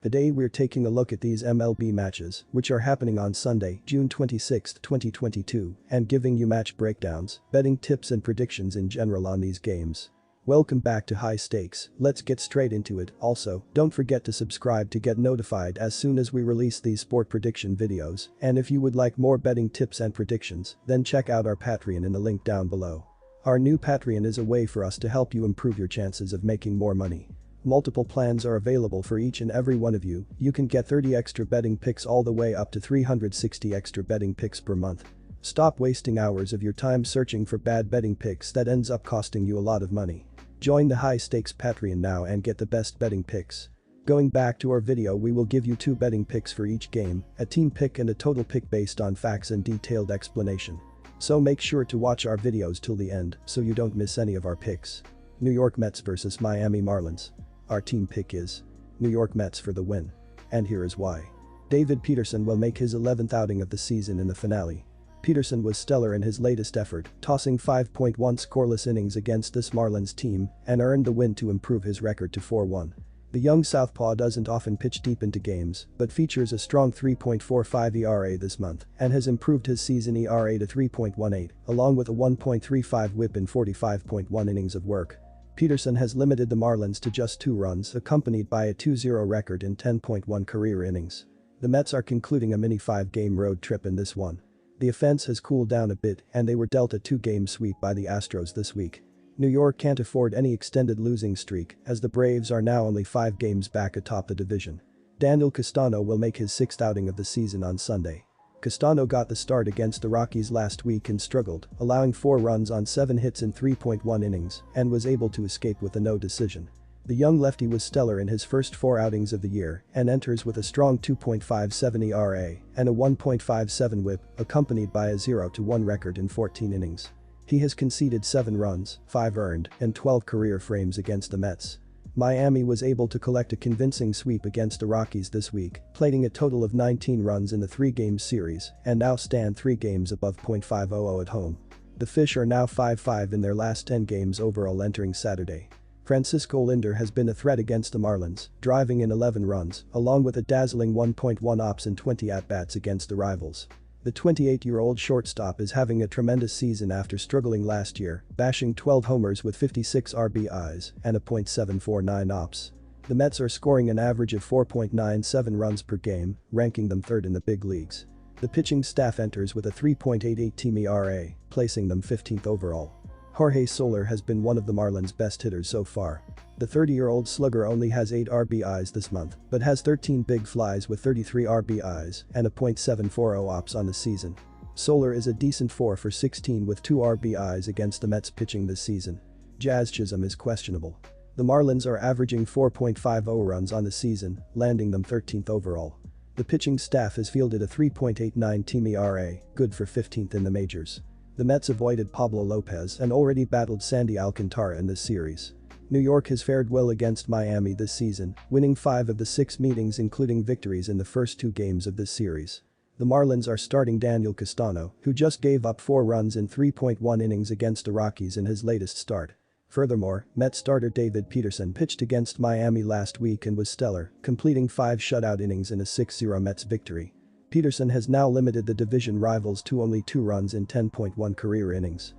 Today we're taking a look at these MLB matches, which are happening on Sunday, June 26, 2022, and giving you match breakdowns, betting tips and predictions in general on these games. Welcome back to High Stakes, let's get straight into it. Also, don't forget to subscribe to get notified as soon as we release these sport prediction videos, and if you would like more betting tips and predictions, then check out our Patreon in the link down below. Our new Patreon is a way for us to help you improve your chances of making more money. Multiple plans are available for each and every one of you. You can get 30 extra betting picks all the way up to 360 extra betting picks per month. Stop wasting hours of your time searching for bad betting picks that ends up costing you a lot of money. Join the High Stakes Patreon now and get the best betting picks. Going back to our video, we will give you 2 betting picks for each game, a team pick and a total pick based on facts and detailed explanation. So make sure to watch our videos till the end so you don't miss any of our picks. New York Mets vs Miami Marlins. Our team pick is New York Mets for the win. And here is why. David Peterson will make his 11th outing of the season in the finale. Peterson was stellar in his latest effort, tossing 5.1 scoreless innings against this Marlins team and earned the win to improve his record to 4-1. The young southpaw doesn't often pitch deep into games but features a strong 3.45 ERA this month and has improved his season ERA to 3.18 along with a 1.35 whip in 45.1 innings of work. Peterson has limited the Marlins to just 2 runs accompanied by a 2-0 record in 10.1 career innings. The Mets are concluding a mini 5-game road trip in this one. The offense has cooled down a bit and they were dealt a 2-game sweep by the Astros this week. New York can't afford any extended losing streak as the Braves are now only 5 games back atop the division. Daniel Castano will make his 6th outing of the season on Sunday. Castano got the start against the Rockies last week and struggled, allowing 4 runs on 7 hits in 3.1 innings and was able to escape with a no decision. The young lefty was stellar in his first 4 outings of the year and enters with a strong 2.57 ERA and a 1.57 whip accompanied by a 0-1 record in 14 innings. He has conceded 7 runs, 5 earned, and 12 career frames against the Mets. Miami was able to collect a convincing sweep against the Rockies this week, plating a total of 19 runs in the 3-game series and now stand 3 games above .500 at home. The Fish are now 5-5 in their last 10 games overall entering Saturday. Francisco Lindor has been a threat against the Marlins, driving in 11 runs, along with a dazzling 1.1 ops in 20 at-bats against the rivals. The 28-year-old shortstop is having a tremendous season after struggling last year, bashing 12 homers with 56 RBIs and a .749 ops. The Mets are scoring an average of 4.97 runs per game, ranking them 3rd in the big leagues. The pitching staff enters with a 3.88 team ERA, placing them 15th overall. Jorge Soler has been one of the Marlins' best hitters so far. The 30-year-old slugger only has 8 RBIs this month but has 13 big flies with 33 RBIs and a .740 ops on the season. Soler is a decent 4 for 16 with 2 RBIs against the Mets pitching this season. Jazz Chisholm is questionable. The Marlins are averaging 4.50 runs on the season, landing them 13th overall. The pitching staff has fielded a 3.89 team ERA, good for 15th in the majors. The Mets avoided Pablo Lopez and already battled Sandy Alcantara in this series. New York has fared well against Miami this season, winning 5 of the 6 meetings including victories in the first 2 games of this series. The Marlins are starting Daniel Castano, who just gave up 4 runs in 3.1 innings against the Rockies in his latest start. Furthermore, Mets starter David Peterson pitched against Miami last week and was stellar, completing 5 shutout innings in a 6-0 Mets victory. Peterson has now limited the division rivals to only 2 runs in 10.1 career innings.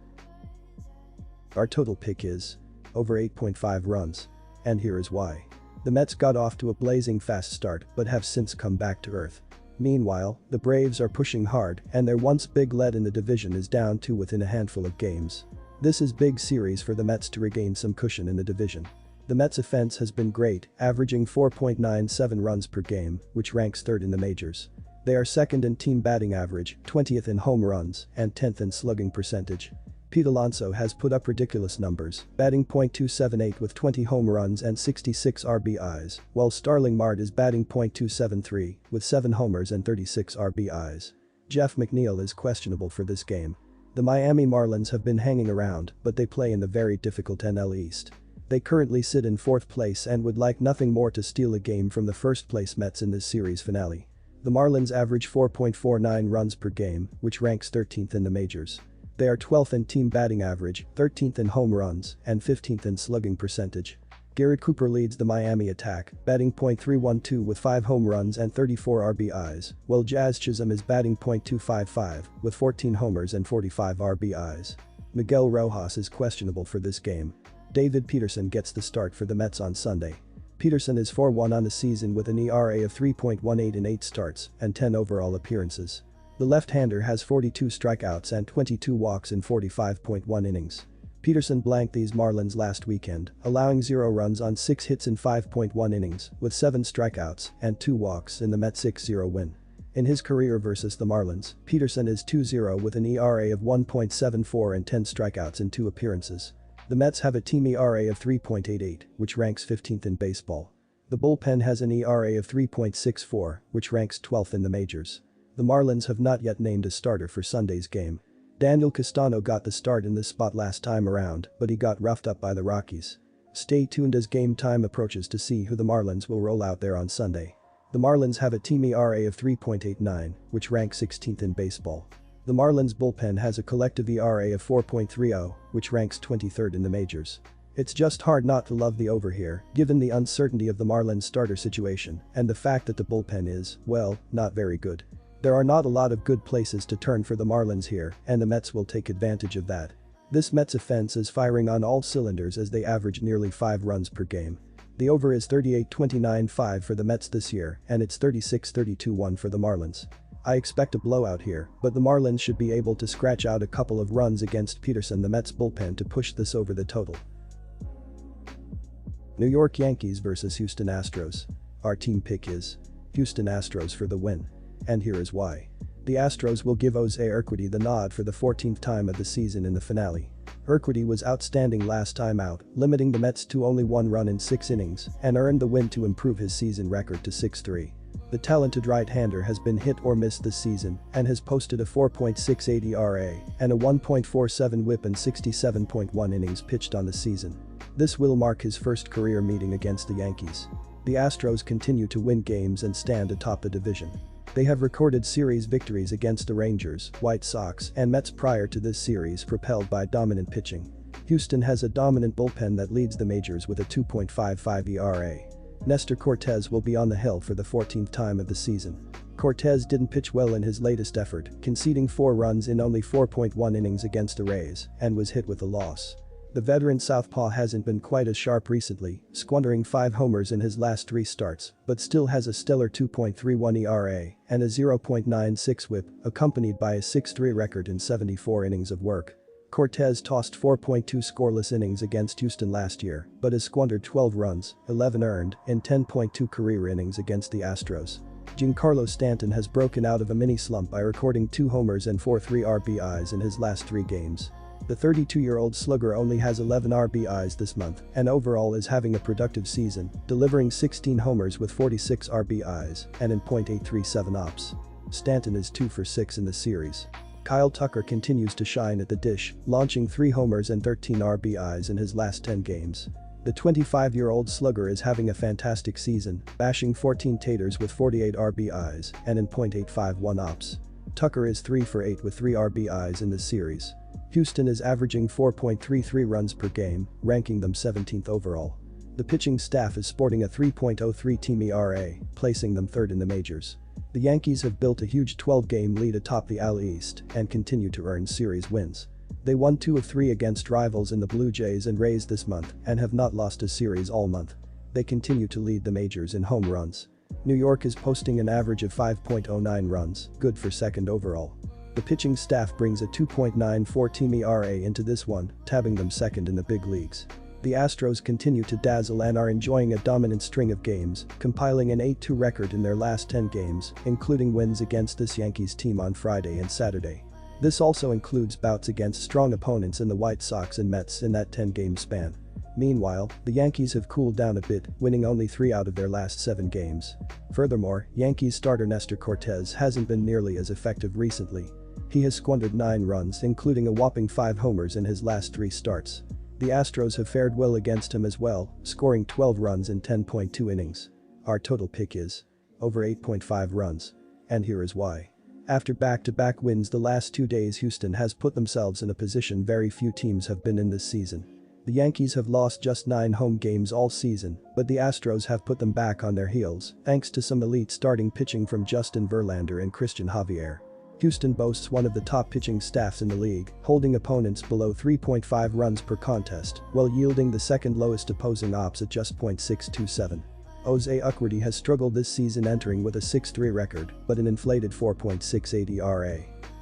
Our total pick is over 8.5 runs. And here is why. The Mets got off to a blazing fast start but have since come back to earth. Meanwhile, the Braves are pushing hard and their once big lead in the division is down to within a handful of games. This is big series for the Mets to regain some cushion in the division. The Mets' offense has been great, averaging 4.97 runs per game, which ranks 3rd in the majors. They are 2nd in team batting average, 20th in home runs, and 10th in slugging percentage. Pete Alonso has put up ridiculous numbers, batting .278 with 20 home runs and 66 RBIs, while Starling Marte is batting .273 with 7 homers and 36 RBIs. Jeff McNeil is questionable for this game. The Miami Marlins have been hanging around, but they play in the very difficult NL East. They currently sit in 4th place and would like nothing more to steal a game from the 1st place Mets in this series finale. The Marlins average 4.49 runs per game, which ranks 13th in the majors. They are 12th in team batting average, 13th in home runs, and 15th in slugging percentage. Garrett Cooper leads the Miami attack, batting .312 with 5 home runs and 34 RBIs, while Jazz Chisholm is batting .255 with 14 homers and 45 RBIs. Miguel Rojas is questionable for this game. David Peterson gets the start for the Mets on Sunday. Peterson is 4-1 on the season with an ERA of 3.18 in 8 starts and 10 overall appearances. The left-hander has 42 strikeouts and 22 walks in 45.1 innings. Peterson blanked these Marlins last weekend, allowing 0 runs on 6 hits in 5.1 innings with 7 strikeouts and 2 walks in the Mets' 6-0 win. In his career versus the Marlins, Peterson is 2-0 with an ERA of 1.74 and 10 strikeouts in 2 appearances. The Mets have a team ERA of 3.88, which ranks 15th in baseball. The bullpen has an ERA of 3.64, which ranks 12th in the majors. The Marlins have not yet named a starter for Sunday's game. Daniel Castano got the start in this spot last time around, but he got roughed up by the Rockies. Stay tuned as game time approaches to see who the Marlins will roll out there on Sunday. The Marlins have a team ERA of 3.89, which ranks 16th in baseball. The Marlins bullpen has a collective ERA of 4.30, which ranks 23rd in the majors. It's just hard not to love the over here, given the uncertainty of the Marlins starter situation and the fact that the bullpen is, well, not very good. There are not a lot of good places to turn for the Marlins here, and the Mets will take advantage of that. This Mets offense is firing on all cylinders as they average nearly 5 runs per game. The over is 38-29-5 for the Mets this year, and it's 36-32-1 for the Marlins. I expect a blowout here, but the Marlins should be able to scratch out a couple of runs against Peterson, the Mets bullpen, to push this over the total. New York Yankees vs Houston Astros. Our team pick is Houston Astros for the win. And here is why. The Astros will give Jose Urquidy the nod for the 14th time of the season in the finale. Urquidy was outstanding last time out, limiting the Mets to only 1 run in 6 innings and earned the win to improve his season record to 6-3. The talented right-hander has been hit or miss this season and has posted a 4.68 ERA and a 1.47 WHIP in 67.1 innings pitched on the season. This will mark his first career meeting against the Yankees. The Astros continue to win games and stand atop the division. They have recorded series victories against the Rangers, White Sox, and Mets prior to this series, propelled by dominant pitching. Houston has a dominant bullpen that leads the majors with a 2.55 ERA. Nestor Cortes will be on the hill for the 14th time of the season. Cortes didn't pitch well in his latest effort, conceding 4 runs in only 4.1 innings against the Rays, and was hit with a loss. The veteran southpaw hasn't been quite as sharp recently, squandering 5 homers in his last 3 starts, but still has a stellar 2.31 ERA and a 0.96 WHIP, accompanied by a 6-3 record in 74 innings of work. Cortes tossed 4.2 scoreless innings against Houston last year, but has squandered 12 runs, 11 earned, in 10.2 career innings against the Astros. Giancarlo Stanton has broken out of a mini slump by recording 2 homers and 3 RBIs in his last 3 games. The 32-year-old slugger only has 11 RBIs this month and overall is having a productive season, delivering 16 homers with 46 RBIs and in .837 ops. Stanton is 2 for 6 in the series. Kyle Tucker continues to shine at the dish, launching 3 homers and 13 RBIs in his last 10 games. The 25-year-old slugger is having a fantastic season, bashing 14 taters with 48 RBIs and in .851 ops. Tucker is 3 for 8 with 3 RBIs in this series. Houston is averaging 4.33 runs per game, ranking them 17th overall. The pitching staff is sporting a 3.03 team ERA, placing them 3rd in the majors. The Yankees have built a huge 12-game lead atop the AL East and continue to earn series wins. They won 2 of 3 against rivals in the Blue Jays and Rays this month and have not lost a series all month. They continue to lead the majors in home runs. New York is posting an average of 5.09 runs, good for 2nd overall. The pitching staff brings a 2.94 team ERA into this one, tabbing them 2nd in the big leagues. The Astros continue to dazzle and are enjoying a dominant string of games, compiling an 8-2 record in their last 10 games, including wins against this Yankees team on Friday and Saturday. This also includes bouts against strong opponents in the White Sox and Mets in that 10-game span. Meanwhile, the Yankees have cooled down a bit, winning only 3 out of their last 7 games. Furthermore, Yankees starter Nestor Cortes hasn't been nearly as effective recently. He has squandered 9 runs, including a whopping 5 homers in his last 3 starts. The Astros have fared well against him as well, scoring 12 runs in 10.2 innings. Our total pick is over 8.5 runs. And here is why. After back-to-back wins the last 2 days, Houston has put themselves in a position very few teams have been in this season. The Yankees have lost just 9 home games all season, but the Astros have put them back on their heels thanks to some elite starting pitching from Justin Verlander and Christian Javier. Houston boasts one of the top pitching staffs in the league, holding opponents below 3.5 runs per contest while yielding the second lowest opposing ops at just .627. Jose Urquidy has struggled this season, entering with a 6.3 record but an inflated 4.68 ERA.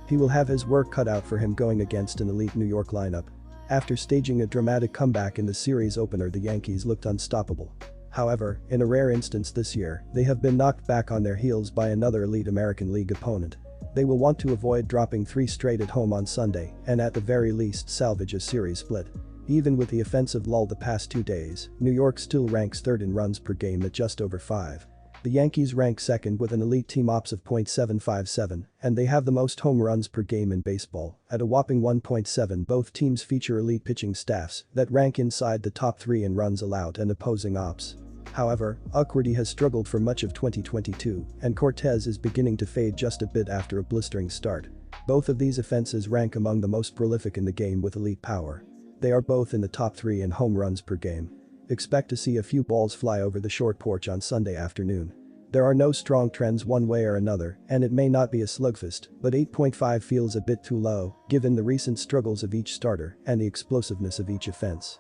He will have his work cut out for him going against an elite New York lineup. After staging a dramatic comeback in the series opener, the Yankees looked unstoppable. However, in a rare instance this year, they have been knocked back on their heels by another elite American League opponent. They will want to avoid dropping 3 straight at home on Sunday and at the very least salvage a series split. Even with the offensive lull the past 2 days, New York still ranks 3rd in runs per game at just over 5. The Yankees rank 2nd with an elite team ops of .757, and they have the most home runs per game in baseball at a whopping 1.7. Both teams feature elite pitching staffs that rank inside the top 3 in runs allowed and opposing ops. However, Urquidy has struggled for much of 2022, and Cortez is beginning to fade just a bit after a blistering start. Both of these offenses rank among the most prolific in the game with elite power. They are both in the top 3 in home runs per game. Expect to see a few balls fly over the short porch on Sunday afternoon. There are no strong trends one way or another, and it may not be a slugfest, but 8.5 feels a bit too low, given the recent struggles of each starter and the explosiveness of each offense.